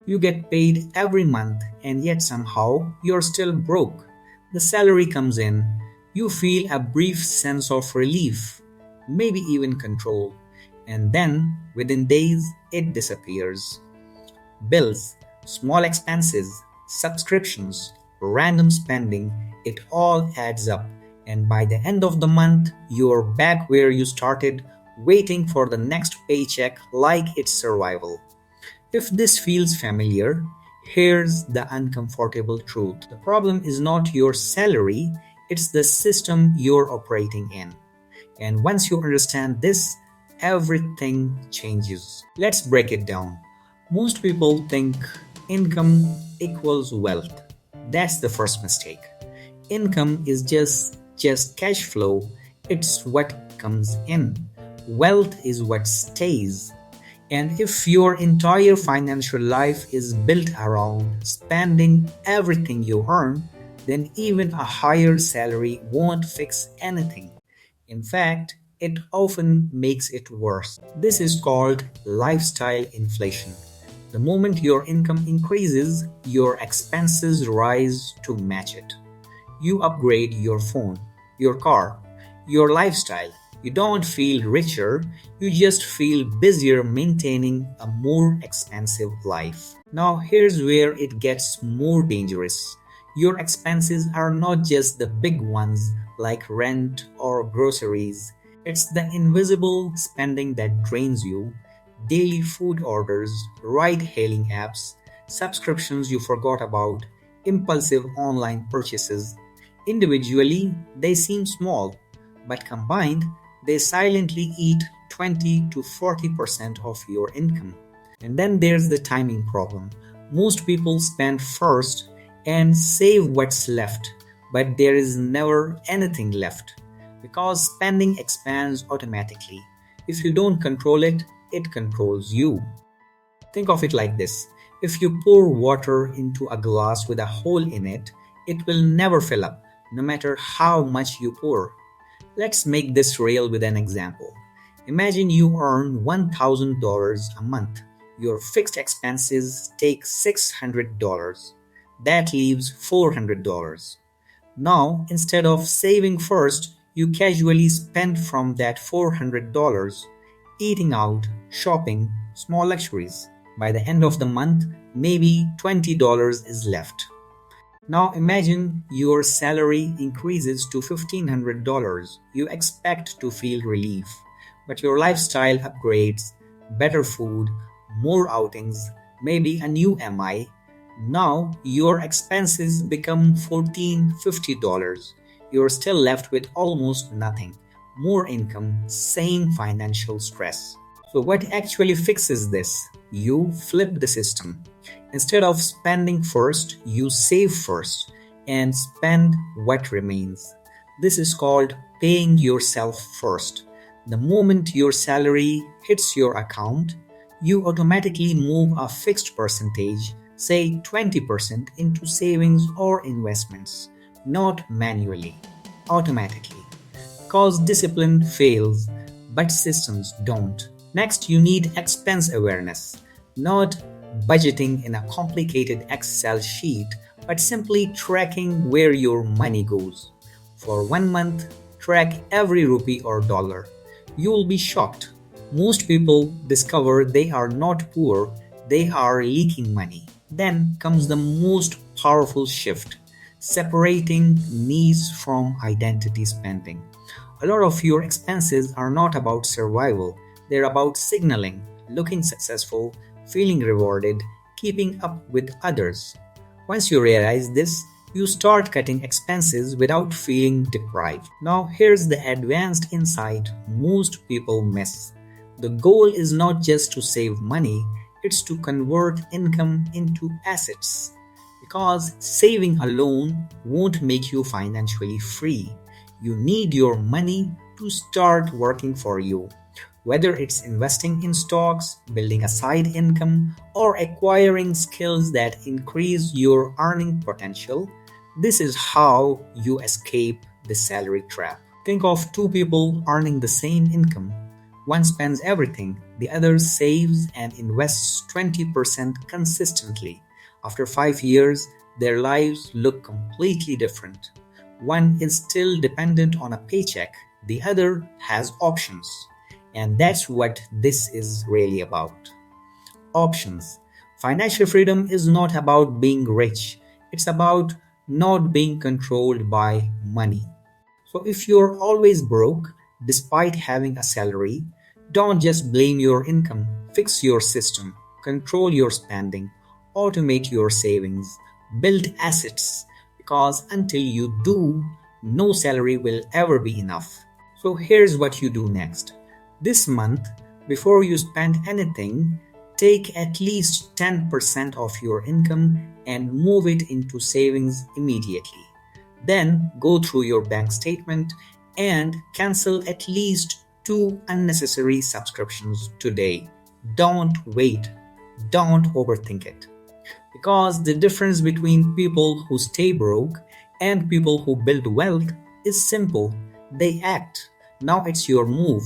You get paid every month and yet somehow you're still broke. The salary comes in, you feel a brief sense of relief, maybe even control, and then within days it disappears. Bills, small expenses, subscriptions, random spending, it all adds up. And by the end of the month, you're back where you started, waiting for the next paycheck like it's survival. If this feels familiar, here's the uncomfortable truth. The problem is not your salary, it's the system you're operating in. And once you understand this, everything changes. Let's break it down. Most people think income equals wealth. That's the first mistake. Income is just cash flow. It's what comes in. Wealth is what stays. And if your entire financial life is built around spending everything you earn, then even a higher salary won't fix anything. In fact, it often makes it worse. This is called lifestyle inflation. The moment your income increases, your expenses rise to match it. You upgrade your phone, your car, your lifestyle. You don't feel richer, you just feel busier maintaining a more expensive life. Now, here's where it gets more dangerous. Your expenses are not just the big ones like rent or groceries, it's the invisible spending that drains you: daily food orders, ride hailing apps, subscriptions you forgot about, impulsive online purchases. Individually, they seem small, but combined, they silently eat 20 to 40% of your income. And then there's the timing problem. Most people spend first and save what's left, but there is never anything left because spending expands automatically. If you don't control it, it controls you. Think of it like this: if you pour water into a glass with a hole in it, it will never fill up, no matter how much you pour. Let's make this real with an example. Imagine you earn $1,000 a month. Your fixed expenses take $600. That leaves $400. Now, instead of saving first, you casually spend from that $400, eating out, shopping, small luxuries. By the end of the month, maybe $20 is left. Now imagine your salary increases to $1,500. You expect to feel relief, but your lifestyle upgrades, better food, more outings, maybe a new MI. Now your expenses become $1,450. You're still left with almost nothing. More income, same financial stress. So, what actually fixes this? You flip the system. Instead of spending first, you save first and spend what remains. This is called paying yourself first. The moment your salary hits your account, you automatically move a fixed percentage, say 20%, into savings or investments, not manually, automatically. Because discipline fails, but systems don't. Next, you need expense awareness, not budgeting in a complicated Excel sheet, but simply tracking where your money goes. For 1 month, track every rupee or dollar. You will be shocked. Most people discover they are not poor, they are leaking money. Then comes the most powerful shift: separating needs from identity spending. A lot of your expenses are not about survival, they're about signaling, looking successful, feeling rewarded, keeping up with others. Once you realize this, you start cutting expenses without feeling deprived. Now, here's the advanced insight most people miss. The goal is not just to save money, it's to convert income into assets. Because saving alone won't make you financially free. You need your money to start working for you. Whether it's investing in stocks, building a side income, or acquiring skills that increase your earning potential, this is how you escape the salary trap. Think of two people earning the same income. One spends everything, the other saves and invests 20% consistently. After 5 years, their lives look completely different. One is still dependent on a paycheck, the other has options. And that's what this is really about. Options. Financial freedom is not about being rich, it's about not being controlled by money. So if you're always broke, despite having a salary, don't just blame your income. Fix your system, control your spending, automate your savings, build assets, because until you do, no salary will ever be enough. So here's what you do next. This month, before you spend anything, take at least 10% of your income and move it into savings immediately. Then go through your bank statement and cancel at least two unnecessary subscriptions today. Don't wait. Don't overthink it. Because the difference between people who stay broke and people who build wealth is simple. They act. Now it's your move.